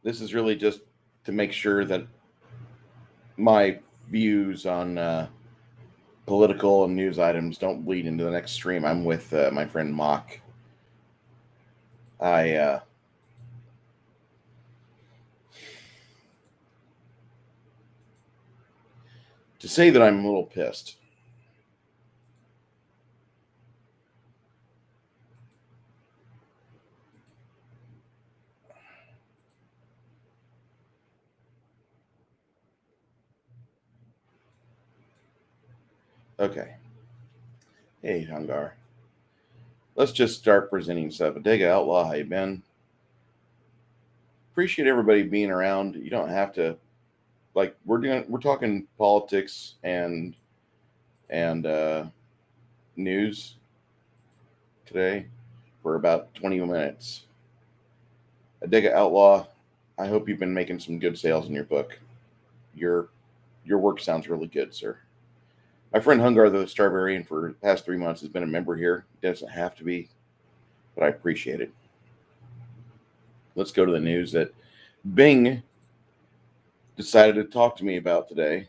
This is really just to make sure that my views on political and news items don't bleed into the next stream. I'm with my friend Mock. I to say that I'm a little pissed. Okay. Hey, Hungar. Let's just start presenting stuff. Adega Outlaw, how you been? Appreciate everybody being around. You don't have to, like, we're talking politics and news today for about 20 minutes. Adega Outlaw, I hope you've been making some good sales in your book. Your work sounds really good, sir. My friend Hungar, the Starvarian, for the past 3 months has been a member here. He doesn't have to be, but I appreciate it. Let's go to the news that Bing decided to talk to me about today.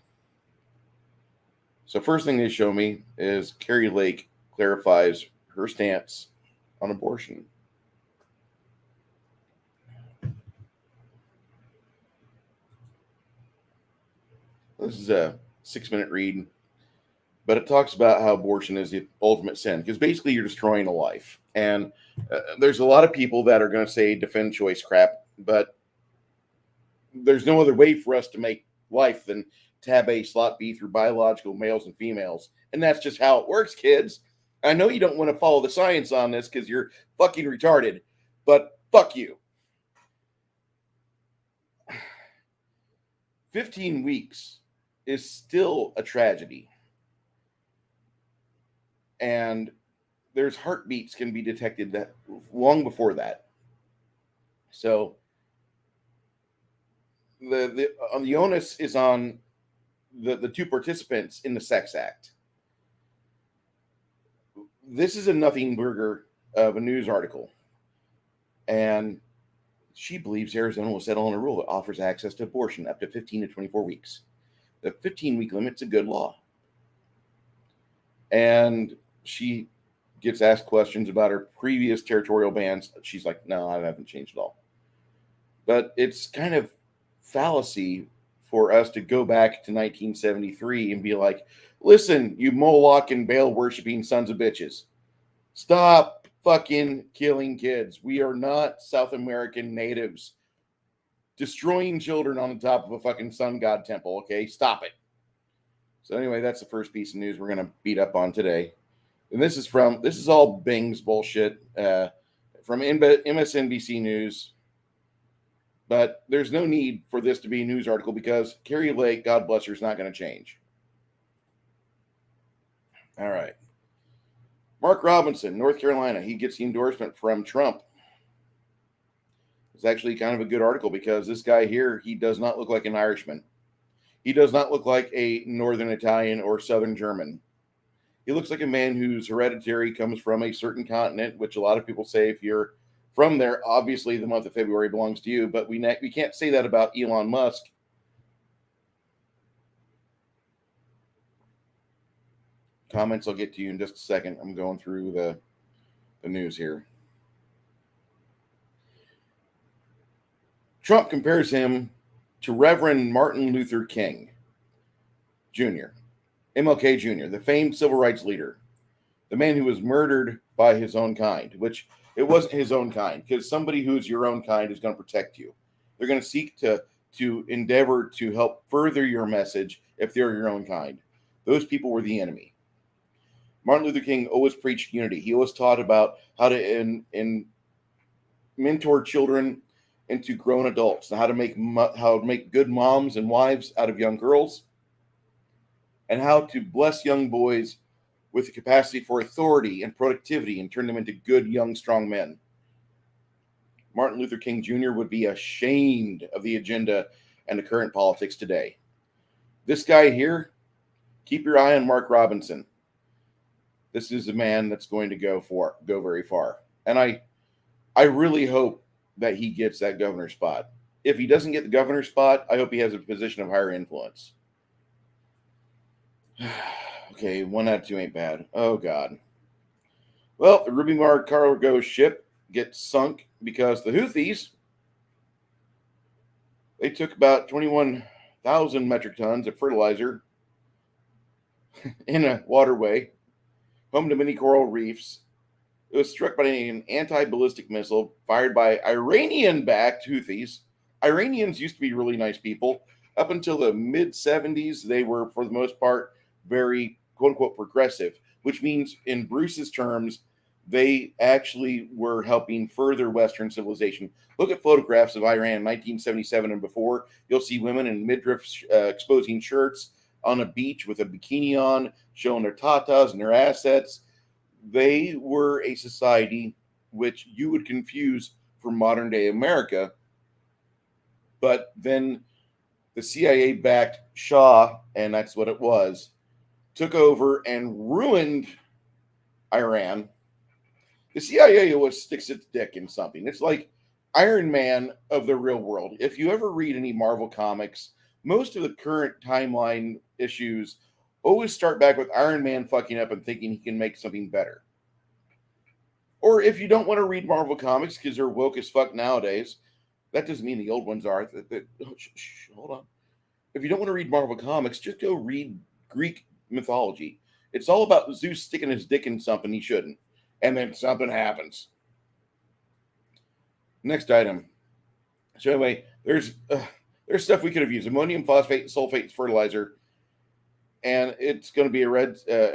So first thing they show me is Carrie Lake clarifies her stance on abortion. This is a 6-minute read, but it talks about how abortion is the ultimate sin because basically you're destroying a life. And there's a lot of people that are going to say defend choice crap, but there's no other way for us to make life than tab A slot B through biological males and females. And that's just how it works, kids. I know you don't want to follow the science on this because you're fucking retarded, but fuck you. 15 weeks is still a tragedy. And there's heartbeats can be detected that long before that. So the onus is on the two participants in the sex act. This is a nothing burger of a news article, and she believes Arizona will settle on a rule that offers access to abortion up to 15 to 24 weeks. The 15-week limit's a good law. And she gets asked questions about her previous territorial bans. She's like, no, I haven't changed at all. But it's kind of fallacy for us to go back to 1973 and be like, listen, you Moloch and Baal worshiping sons of bitches. Stop fucking killing kids. We are not South American natives destroying children on the top of a fucking sun god temple, okay? Stop it. So anyway, that's the first piece of news we're going to beat up on today. And this is all Bing's bullshit from MSNBC News. But there's no need for this to be a news article because Carrie Lake, God bless her, is not going to change. All right. Mark Robinson, North Carolina, he gets the endorsement from Trump. It's actually kind of a good article because this guy here, he does not look like an Irishman. He does not look like a Northern Italian or Southern German. He looks like a man whose hereditary comes from a certain continent, which a lot of people say if you're from there, obviously the month of February belongs to you, but we can't say that about Elon Musk. Comments I'll get to you in just a second. I'm going through the news here. Trump compares him to Reverend Martin Luther King Jr., MLK Jr., the famed civil rights leader, the man who was murdered by his own kind, which it wasn't his own kind, because somebody who's your own kind is going to protect you. They're going to seek to endeavor to help further your message if they're your own kind. Those people were the enemy. Martin Luther King always preached unity. He always taught about how to mentor children into grown adults, and how to make good moms and wives out of young girls, and how to bless young boys with the capacity for authority and productivity and turn them into good, young, strong men. Martin Luther King Jr. would be ashamed of the agenda and the current politics today. This guy here, keep your eye on Mark Robinson. This is a man that's going to go very far. And I really hope that he gets that governor spot. if he doesn't get the governor spot, I hope he has a position of higher influence. Okay, 1 out of 2 ain't bad. Oh, God. Well, the Ruby Mar cargo ship gets sunk because the Houthis, they took about 21,000 metric tons of fertilizer in a waterway, home to many coral reefs. It was struck by an anti-ballistic missile fired by Iranian-backed Houthis. Iranians used to be really nice people. Up until the mid-70s, they were, for the most part, very quote-unquote progressive, which means, in Bruce's terms, they actually were helping further Western civilization. Look at photographs of Iran in 1977 and before. You'll see women in midriff exposing shirts on a beach with a bikini on, showing their tatas and their assets. They were a society which you would confuse for modern day America. But then the CIA backed Shah, and that's what it was, took over and ruined Iran. The CIA always sticks its dick in something. It's like Iron Man of the real world. If you ever read any Marvel comics, most of the current timeline issues always start back with Iron Man fucking up and thinking he can make something better. Or if you don't want to read Marvel comics because they're woke as fuck nowadays, that doesn't mean the old ones are. Hold on. If you don't want to read Marvel comics, just go read Greek mythology. It's all about Zeus sticking his dick in something he shouldn't, and then something happens. Next item. So anyway, there's stuff we could have used: ammonium phosphate, sulfate fertilizer, and it's going to be a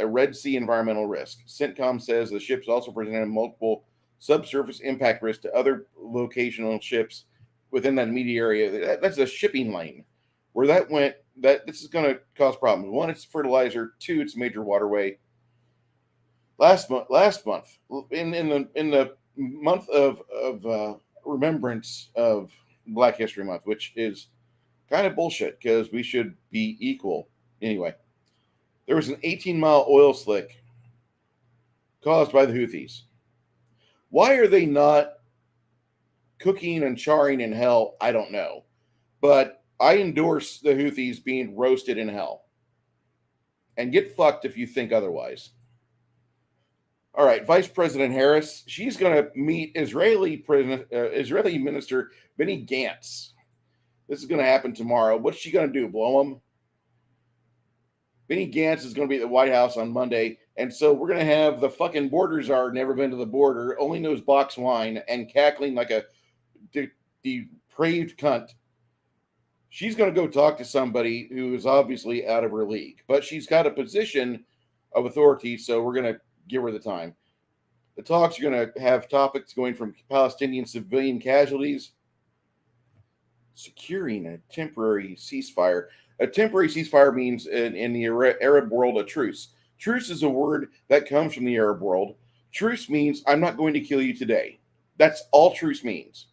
Red Sea environmental risk. CENTCOM says the ships also presented multiple subsurface impact risks to other locational ships within that immediate area. That's a shipping lane. Where that went, this is going to cause problems. 1, it's fertilizer. 2, it's a major waterway. Last month, in the month of remembrance of Black History Month, which is kind of bullshit because we should be equal. Anyway, there was an 18-mile oil slick caused by the Houthis. Why are they not cooking and charring in hell? I don't know. But I endorse the Houthis being roasted in hell. And get fucked if you think otherwise. All right, Vice President Harris, she's going to meet Israeli Minister Benny Gantz. This is going to happen tomorrow. What's she going to do, blow him? Benny Gantz is going to be at the White House on Monday, and so we're going to have the fucking border czar, never been to the border, only knows box wine, and cackling like a depraved cunt. She's going to go talk to somebody who is obviously out of her league, but she's got a position of authority, so we're going to give her the time. The talks are going to have topics going from Palestinian civilian casualties, securing a temporary ceasefire. A temporary ceasefire means in the Arab world a truce. Truce is a word that comes from the Arab world. Truce means I'm not going to kill you today. That's all truce means.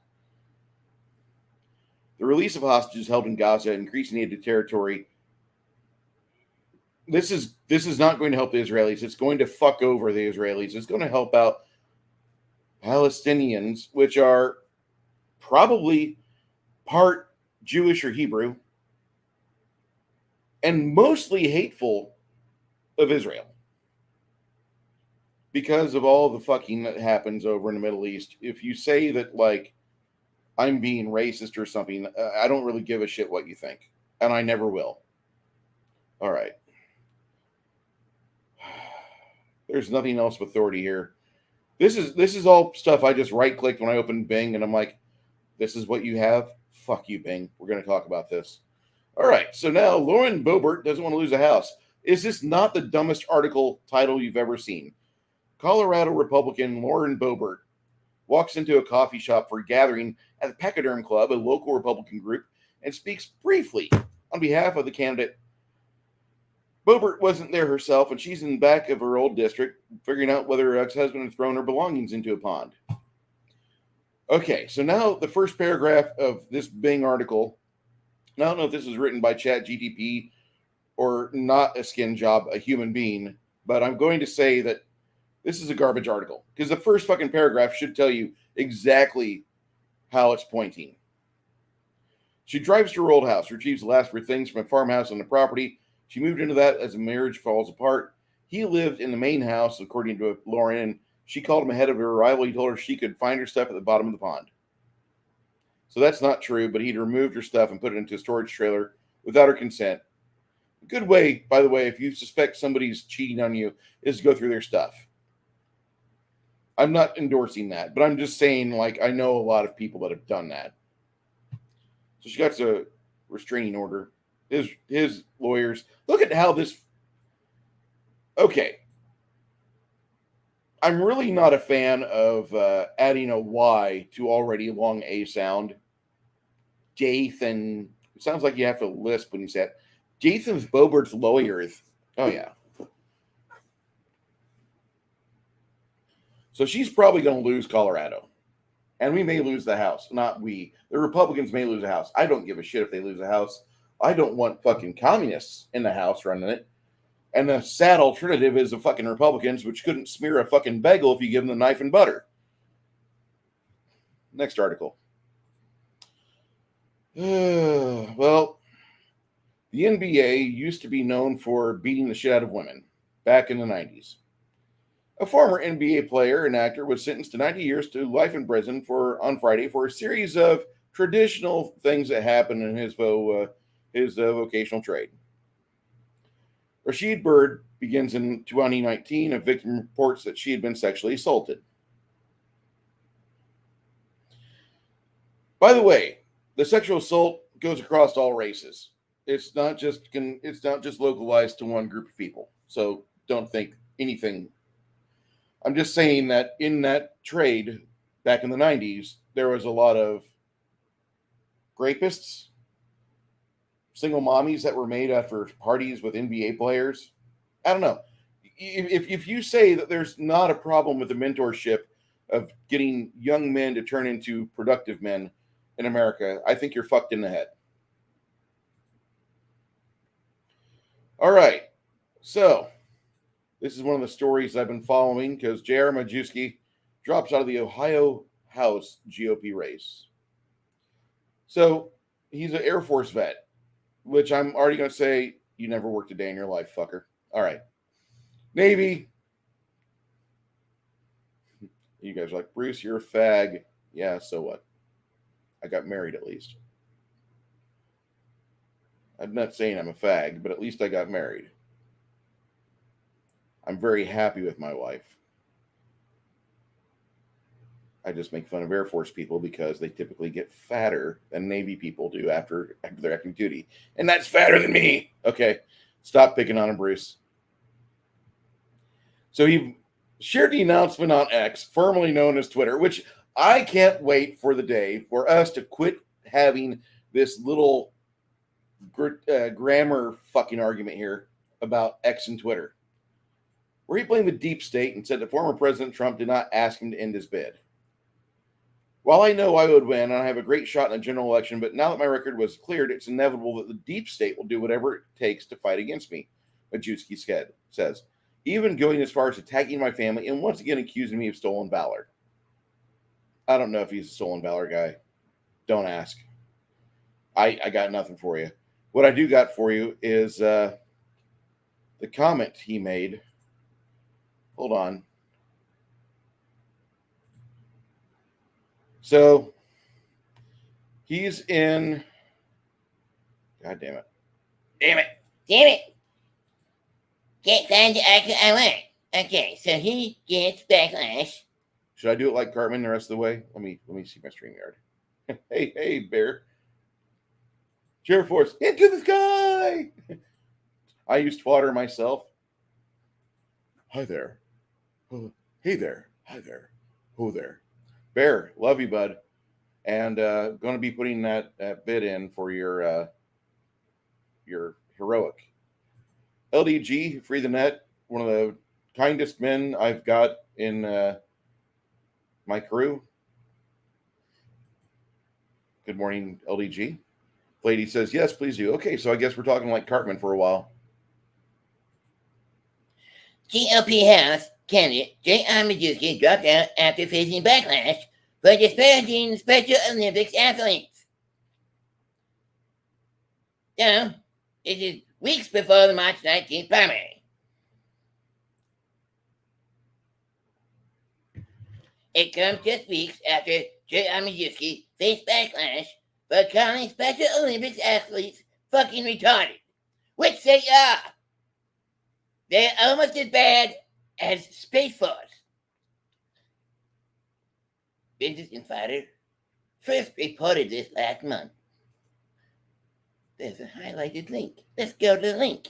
The release of hostages held in Gaza, increasing aid to territory. This is not going to help the Israelis. It's going to fuck over the Israelis. It's going to help out Palestinians, which are probably part Jewish or Hebrew, and mostly hateful of Israel because of all the fucking that happens over in the Middle East. If you say that, like, I'm being racist or something, I don't really give a shit what you think, and I never will. All right. There's nothing else of authority here. This is all stuff I just right-clicked when I opened Bing, and I'm like, this is what you have? Fuck you, Bing. We're going to talk about this. All right, so now Lauren Boebert doesn't want to lose a house. Is this not the dumbest article title you've ever seen? Colorado Republican Lauren Boebert walks into a coffee shop for a gathering at the Pachyderm Club, a local Republican group, and speaks briefly on behalf of the candidate. Boebert wasn't there herself, and she's in the back of her old district, figuring out whether her ex-husband had thrown her belongings into a pond. Okay, so now the first paragraph of this Bing article. I don't know if this was written by ChatGPT or not a skin job, a human being, but I'm going to say that this is a garbage article because the first fucking paragraph should tell you exactly how it's pointing. She drives to her old house, retrieves the last of her things from a farmhouse on the property. She moved into that as the marriage falls apart. He lived in the main house, according to Lauren, and she called him ahead of her arrival. He told her she could find her stuff at the bottom of the pond. So that's not true, but he'd removed her stuff and put it into a storage trailer without her consent. A good way, by the way, if you suspect somebody's cheating on you, is to go through their stuff. I'm not endorsing that, but I'm just saying, like, I know a lot of people that have done that. So she got a restraining order. His lawyers, look at how this. Okay. I'm really not a fan of adding a Y to already long A sound. Jathan. It sounds like you have to lisp when you say it. Jathan's Bobert's lawyers. Oh, yeah. So she's probably going to lose Colorado. And we may lose the House. Not we. The Republicans may lose the House. I don't give a shit if they lose the House. I don't want fucking communists in the House running it. And the sad alternative is the fucking Republicans, which couldn't smear a fucking bagel if you give them the knife and butter. Next article. Well, the NBA used to be known for beating the shit out of women back in the 90s. A former NBA player and actor was sentenced to 90 years to life in prison on Friday for a series of traditional things that happened in his vocational trade. Rashid Bird begins in 2019. A victim reports that she had been sexually assaulted. By the way, the sexual assault goes across all races. It's not just localized to one group of people. So don't think anything. I'm just saying that in that trade back in the 90s, there was a lot of rapists, single mommies that were made after parties with NBA players. I don't know. If you say that there's not a problem with the mentorship of getting young men to turn into productive men in America, I think you're fucked in the head. All right. So this is one of the stories I've been following because J.R. Majewski drops out of the Ohio House GOP race. So he's an Air Force vet, which I'm already going to say, you never worked a day in your life, fucker. All right. Navy. You guys are like, Bruce, you're a fag. Yeah, so what? I got married at least. I'm not saying I'm a fag, but at least I got married. I'm very happy with my wife. I just make fun of Air Force people because they typically get fatter than Navy people do after their active duty. And that's fatter than me. Okay, stop picking on him, Bruce. So he shared the announcement on X, formerly known as Twitter, which I can't wait for the day for us to quit having this little grammar fucking argument here about X and Twitter, where he blamed the deep state and said that former President Trump did not ask him to end his bid. While I know I would win and I have a great shot in a general election, but now that my record was cleared, it's inevitable that the deep state will do whatever it takes to fight against me, Majewski says, even going as far as attacking my family and once again accusing me of stolen valor. I don't know if he's a stolen valor guy. Don't ask. I got nothing for you. What I do got for you is the comment he made. Hold on. So he's in. God damn it. Damn it. Damn it. Can't find the article I want. Okay, so he gets backlash. Should I do it like Cartman the rest of the way? Let me see my StreamYard. hey, Bear. Chair Force, into the sky. I used Twitter myself. Hi there. Oh, hey there. Hi there. Oh there. Bear, love you, bud. And going to be putting that bid in for your heroic. LDG, Free the Net, one of the kindest men I've got in my crew. Good morning, LDG. Lady says, yes, please do. Okay, so I guess we're talking like Cartman for a while. GOP House candidate J.R. Majewski dropped out after facing backlash for disparaging Special Olympics athletes. So, this is weeks before the March 19th primary. It comes just weeks after J. Amidjuski faced backlash for calling Special Olympics athletes fucking retarded, which they are. They're almost as bad as Space Force. Business Insider first reported this last month. There's a highlighted link. Let's go to the link.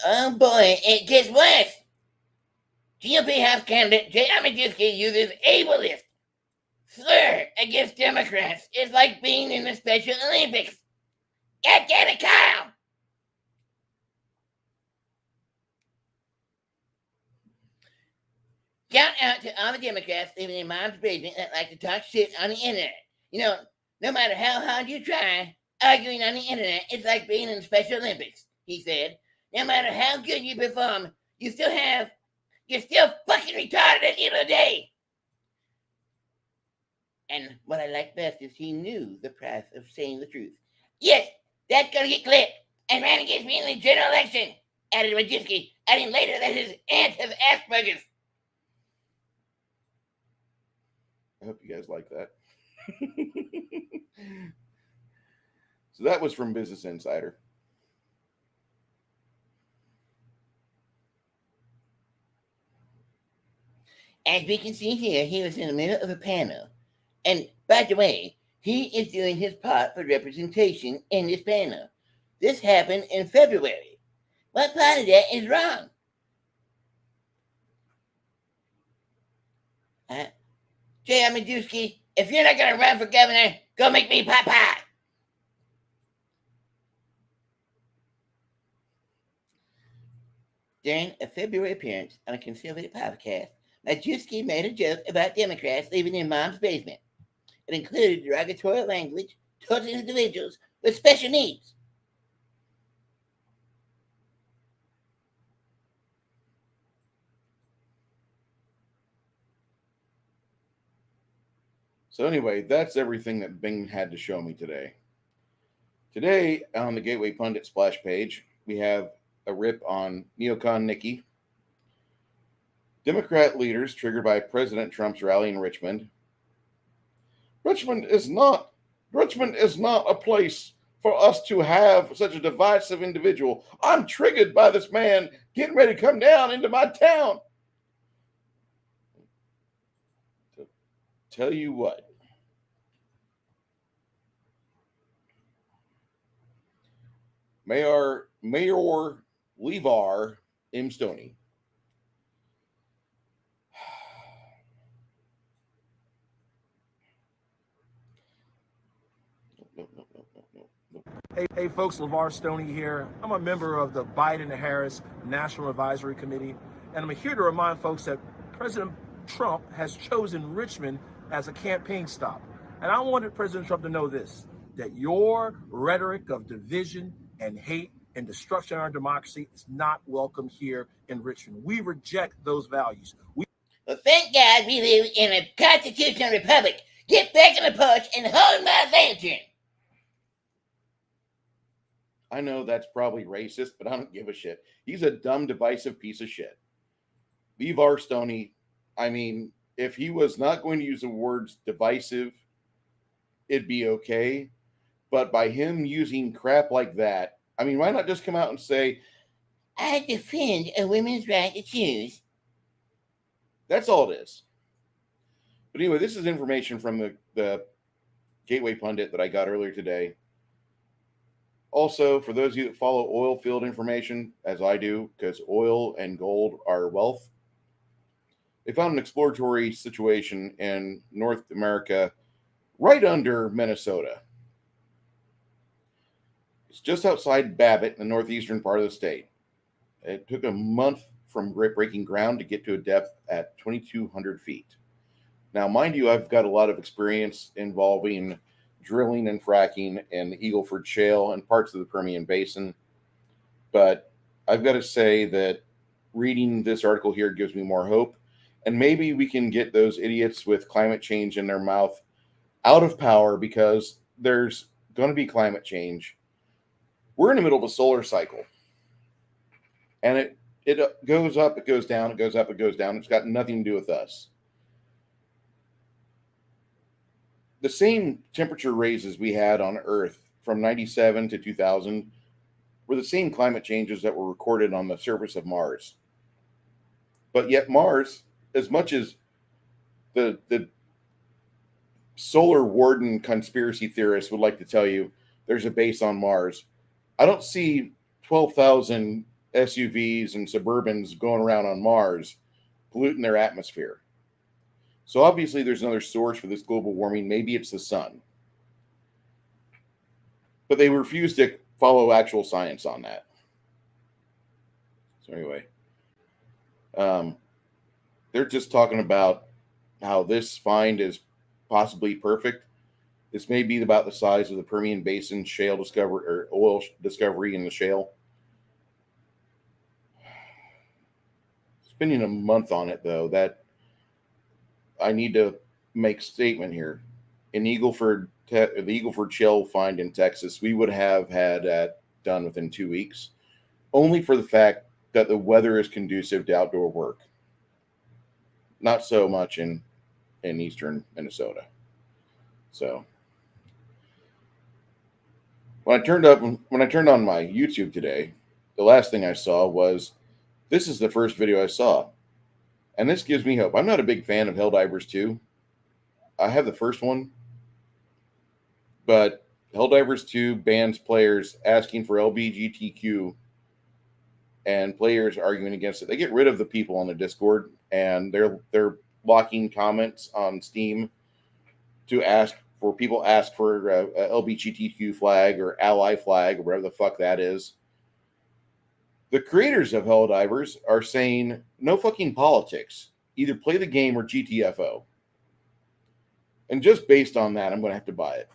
Oh boy, it gets worse. GOP House candidate J. Amidjuski uses ableist slur against Democrats. It's like being in the Special Olympics. God damn it, Kyle! Shout out to all the Democrats living in mom's basement that like to talk shit on the internet. You know, no matter how hard you try, arguing on the internet is like being in the Special Olympics, he said. No matter how good you perform, you're still fucking retarded at the end of the day. And what I like best is he knew the price of saying the truth. Yes, that's gonna get clipped and ran against me in the general election, added Majewski, adding later that his aunt has Asperger's. I hope you guys like that. So that was from Business Insider. As we can see here, he was in the middle of a panel. And by the way, he is doing his part for representation in this panel. This happened in February. What part of that is wrong? J. Amidjuski, if you're not going to run for governor, go make me pie. During a February appearance on a conservative podcast, Majewski made a joke about Democrats living in mom's basement. It included derogatory language towards individuals with special needs. So anyway, that's everything that Bing had to show me today. Today, on the Gateway Pundit splash page, we have a rip on neocon Nikki, Democrat leaders triggered by President Trump's rally in Richmond. Richmond is not a place for us to have such a divisive individual. I'm triggered by this man getting ready to come down into my town. To tell you what, Mayor Levar M. Stoney. Hey folks, LeVar Stoney here. I'm a member of the Biden and Harris National Advisory Committee, and I'm here to remind folks that President Trump has chosen Richmond as a campaign stop. And I wanted President Trump to know this, that your rhetoric of division and hate and destruction of our democracy is not welcome here in Richmond. We reject those values. Well, thank God we live in a constitutional republic. Get back in the porch and hold my lantern. I know that's probably racist, but I don't give a shit. He's a dumb, divisive piece of shit. Levar Stoney, I mean, if he was not going to use the words divisive, it'd be okay. But by him using crap like that, I mean, why not just come out and say, I defend a woman's right to choose. That's all it is. But anyway, this is information from the Gateway Pundit that I got earlier today. Also, for those of you that follow oil field information, as I do, because oil and gold are wealth, they found an exploratory situation in North America right under Minnesota. It's just outside Babbitt in the northeastern part of the state. It took a month from breaking ground to get to a depth at 2,200 feet. Now, mind you, I've got a lot of experience involving drilling and fracking in the Eagleford Shale and parts of the Permian Basin. But I've got to say that reading this article here gives me more hope. And maybe we can get those idiots with climate change in their mouth out of power, because there's going to be climate change. We're in the middle of a solar cycle. And it goes up, it goes down, it goes up, it goes down. It's got nothing to do with us. The same temperature raises we had on Earth from 97 to 2000 were the same climate changes that were recorded on the surface of Mars. But yet Mars, as much as the solar warden conspiracy theorists would like to tell you there's a base on Mars, I don't see 12,000 SUVs and Suburbans going around on Mars polluting their atmosphere. So obviously there's another source for this global warming. Maybe it's the sun. But they refuse to follow actual science on that. So anyway, they're just talking about how this find is possibly perfect. This may be about the size of the Permian Basin shale discovery or oil discovery in the shale. Spending a month on it, though, that I need to make a statement here. In the Eagleford shale find in Texas, we would have had that done within 2 weeks, only for the fact that the weather is conducive to outdoor work. Not so much in eastern Minnesota. So when I turned on my YouTube today, the last thing I saw was, this is the first video I saw. And this gives me hope. I'm not a big fan of Helldivers 2. I have the first one. But Helldivers 2 bans players asking for LGBTQ and players arguing against it. They get rid of the people on the Discord, and they're blocking comments on Steam to ask for a LGBTQ flag or ally flag or whatever the fuck that is. The creators of Helldivers are saying no fucking politics. Either play the game or GTFO. And just based on that, I'm going to have to buy it.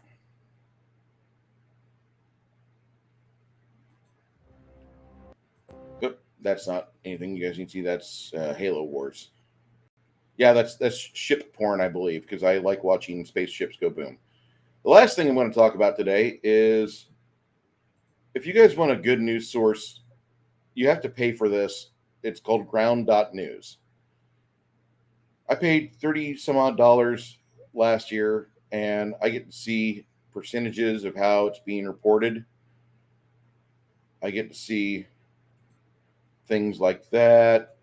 But that's not anything you guys need to see. That's Halo Wars. Yeah, that's ship porn, I believe, because I like watching spaceships go boom. The last thing I'm going to talk about today is, if you guys want a good news source, you have to pay for this. It's called ground.news. I paid $30 some odd last year, and I get to see percentages of how it's being reported. I get to see things like that.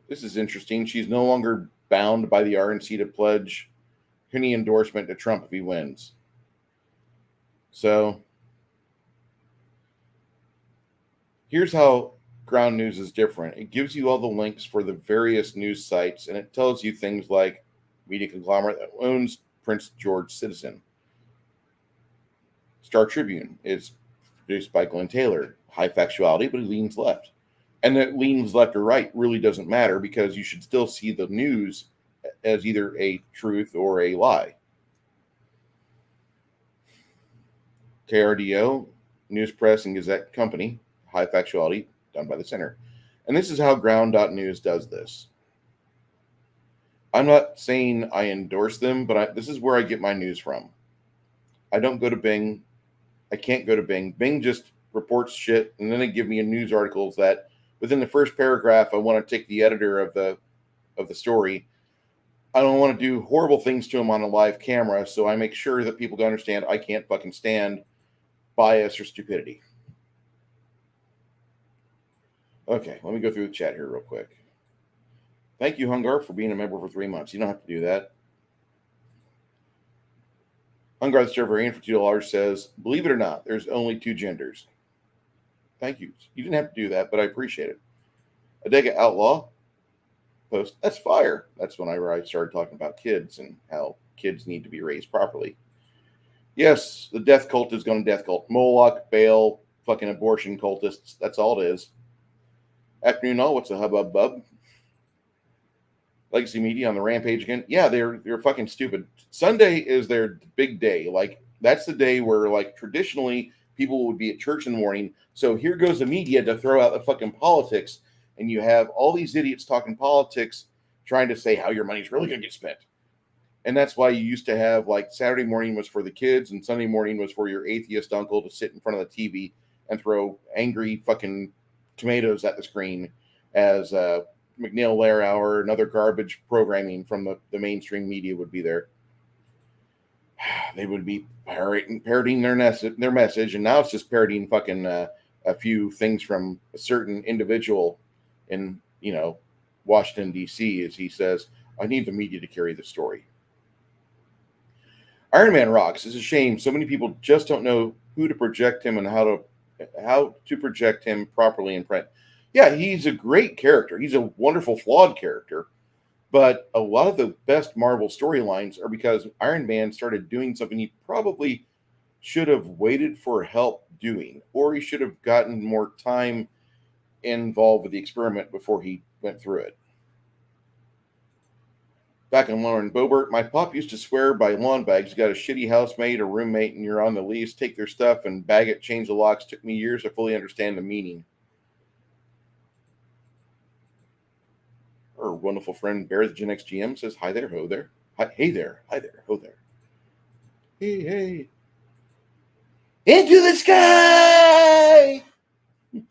This is interesting. She's no longer bound by the RNC to pledge any endorsement to Trump if he wins. So here's how ground news is different. It gives you all the links for the various news sites, and it tells you things like media conglomerate that owns Prince George Citizen. Star Tribune is produced by Glenn Taylor. High factuality, but it leans left. And that leans left or right really doesn't matter, because you should still see the news as either a truth or a lie. KRDO, News Press and Gazette Company, high factuality, done by the center. And this is how ground.news does this. I'm not saying I endorse them, but this is where I get my news from. I don't go to Bing. I can't go to Bing. Bing just reports shit, and then they give me news articles that within the first paragraph, I want to take the editor of the story. I don't want to do horrible things to him on a live camera, so I make sure that people can understand I can't fucking stand bias or stupidity. Okay, let me go through the chat here real quick. Thank you, Hungar, for being a member for 3 months. You don't have to do that. Hungar the Strawberry for $2 says, believe it or not, there's only 2 genders. Thank you. You didn't have to do that, but I appreciate it. Adega Outlaw post, that's fire. That's when I started talking about kids and how kids need to be raised properly. Yes, the death cult is going to death cult. Moloch, Baal, fucking abortion cultists. That's all it is. Afternoon all, what's a hubbub bub? Legacy Media on the rampage again. Yeah, they're fucking stupid. Sunday is their big day. Like, that's the day where, like, traditionally people would be at church in the morning. So here goes the media to throw out the fucking politics, and you have all these idiots talking politics, trying to say how your money's really going to get spent. And that's why you used to have like Saturday morning was for the kids and Sunday morning was for your atheist uncle to sit in front of the TV and throw angry fucking tomatoes at the screen as McNeil Lair Hour and other garbage programming from the mainstream media would be there. They would be parroting their message, and now it's just parroting fucking a few things from a certain individual in Washington D.C. as he says, "I need the media to carry the story." Iron Man rocks. It's a shame so many people just don't know who to project him and how to project him properly in print. Yeah, he's a great character. He's a wonderful, flawed character. But a lot of the best Marvel storylines are because Iron Man started doing something he probably should have waited for help doing, or he should have gotten more time involved with the experiment before he went through it. Back in Lauren Bobert, my pop used to swear by lawn bags. You got a shitty housemate or roommate and you're on the lease, take their stuff and bag it, change the locks. Took me years to fully understand the meaning. Our wonderful friend Bear the Gen X GM says, "Hi there, ho there. Hi, hey there, hi there, ho there. Hey, hey. Into the sky!" Good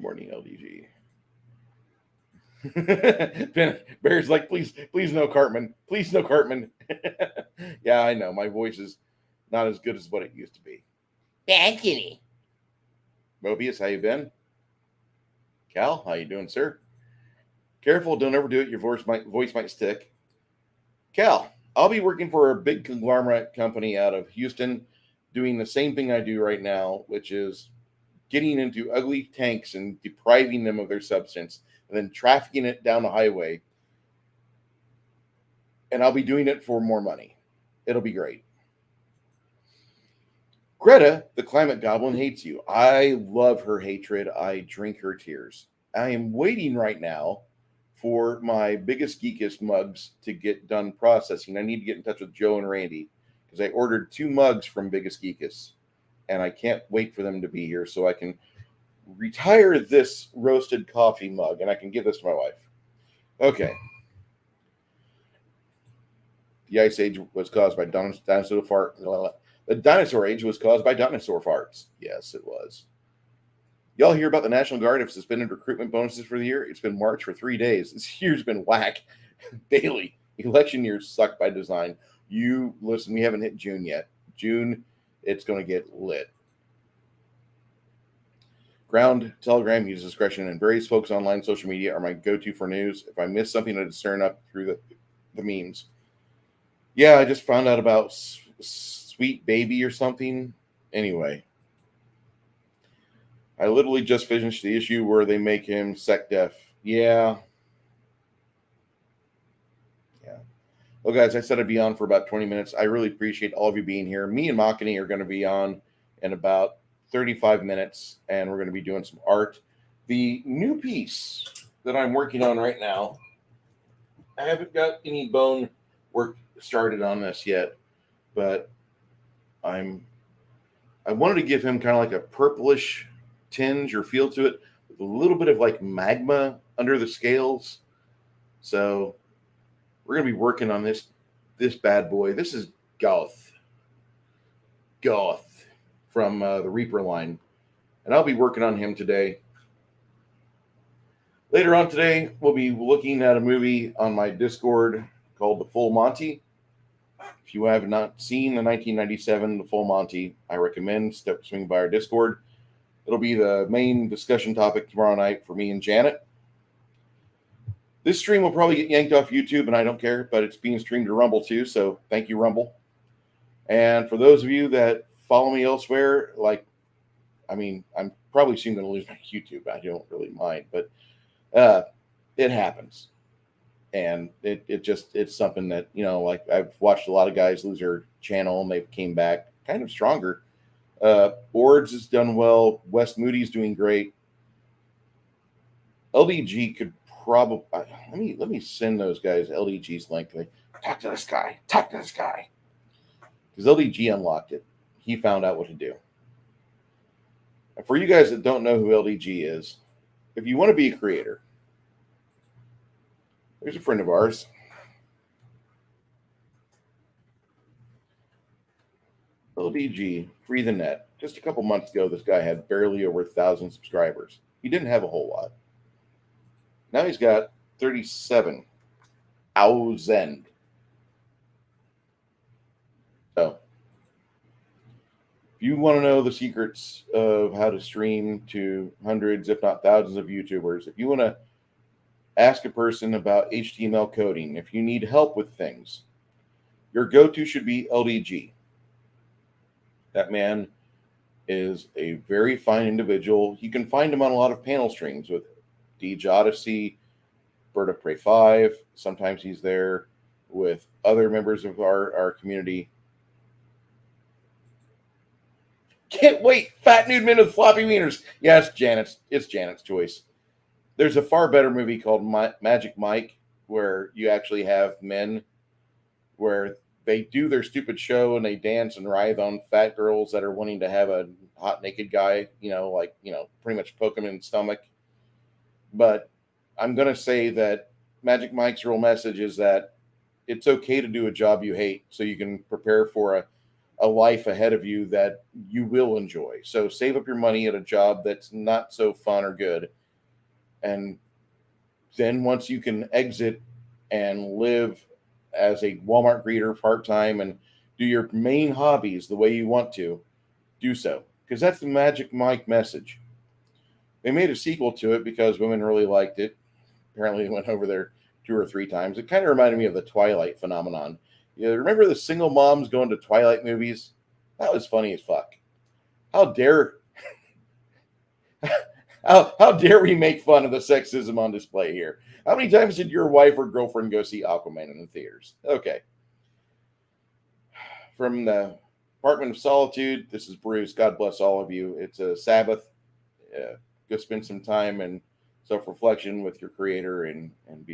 morning, LDG. Bear's like, please no Cartman. Please no Cartman. Yeah, I know. My voice is not as good as what it used to be. Bad kitty. Mobius, how you been? Cal, how you doing, sir? Careful, don't overdo it. Your voice might stick. Cal, I'll be working for a big conglomerate company out of Houston, doing the same thing I do right now, which is getting into ugly tanks and depriving them of their substance and then trafficking it down the highway. And I'll be doing it for more money. It'll be great. Greta, the climate goblin, hates you. I love her hatred. I drink her tears. I am waiting right now for my biggest geekest mugs to get done processing. I need to get in touch with Joe and Randy because I ordered 2 mugs from Biggest Geekest, and I can't wait for them to be here so I can retire this roasted coffee mug and I can give this to my wife. Okay. The Ice Age was caused by dinosaur fart. The dinosaur age was caused by dinosaur farts. Yes, it was. Y'all hear about the National Guard have suspended recruitment bonuses for the year? It's been March for 3 days. This year's been whack. Daily. Election years suck by design. You listen, we haven't hit June yet. June, it's going to get lit. Ground, Telegram, use discretion, and various folks online social media are my go-to for news. If I miss something, I discern up through the memes. Yeah, I just found out about Sweet Baby or something. Anyway, I literally just finished the issue where they make him sec deaf. Yeah. Well, guys, I said I'd be on for about 20 minutes. I really appreciate all of you being here. Me and Makani are going to be on in about 35 minutes, and we're going to be doing some art. The new piece that I'm working on right now, I haven't got any bone work started on this yet, but I wanted to give him kind of like a purplish tinge or feel to it with a little bit of like magma under the scales. So we're going to be working on this bad boy. This is Goth from the Reaper line, and I'll be working on him today. Later on today, we'll be looking at a movie on my Discord called The Full Monty. If you have not seen the 1997 The Full Monty, I recommend swing by our Discord. It'll be the main discussion topic tomorrow night for me and Janet. This stream will probably get yanked off YouTube, and I don't care, but it's being streamed to Rumble too, so thank you, Rumble. And for those of you that follow me elsewhere, I'm probably soon going to lose my YouTube. I don't really mind, but it happens. And it's something that, like I've watched a lot of guys lose their channel, and they've came back kind of stronger. Boards has done well. Wes Moody's doing great. LDG could probably let me send those guys LDG's link. Talk to this guy because LDG unlocked it. He found out what to do. And for you guys that don't know who LDG is, if you want to be a creator, There's a friend of ours. LDG, Free the Net. Just a couple months ago, this guy had barely over 1,000 subscribers. He didn't have a whole lot. Now he's got 37,000. So, if you want to know the secrets of how to stream to hundreds, if not thousands of YouTubers, if you want to ask a person about HTML coding, if you need help with things, your go-to should be LDG. That man is a very fine individual. You can find him on a lot of panel streams with Deej Odyssey, Bird of Prey 5. Sometimes he's there with other members of our community. Can't wait. Fat nude men with floppy wieners. Yes, it's Janet's choice. There's a far better movie called Magic Mike, where you actually have men where they do their stupid show and they dance and writhe on fat girls that are wanting to have a hot naked guy, pretty much poke him in the stomach. But I'm going to say that Magic Mike's real message is that it's okay to do a job you hate so you can prepare for a life ahead of you that you will enjoy. So save up your money at a job that's not so fun or good. And then once you can exit and live as a Walmart greeter part-time and do your main hobbies the way you want to, do so. Because that's the Magic Mike message. They made a sequel to it because women really liked it. Apparently they went over there 2 or 3 times. It kind of reminded me of the Twilight phenomenon. You remember the single moms going to Twilight movies? That was funny as fuck. How dare how dare we make fun of the sexism on display here? How many times did your wife or girlfriend go see Aquaman in the theaters? Okay. From the Apartment of Solitude, this is Bruce. God bless all of you. It's a Sabbath. Go spend some time and self-reflection with your creator and be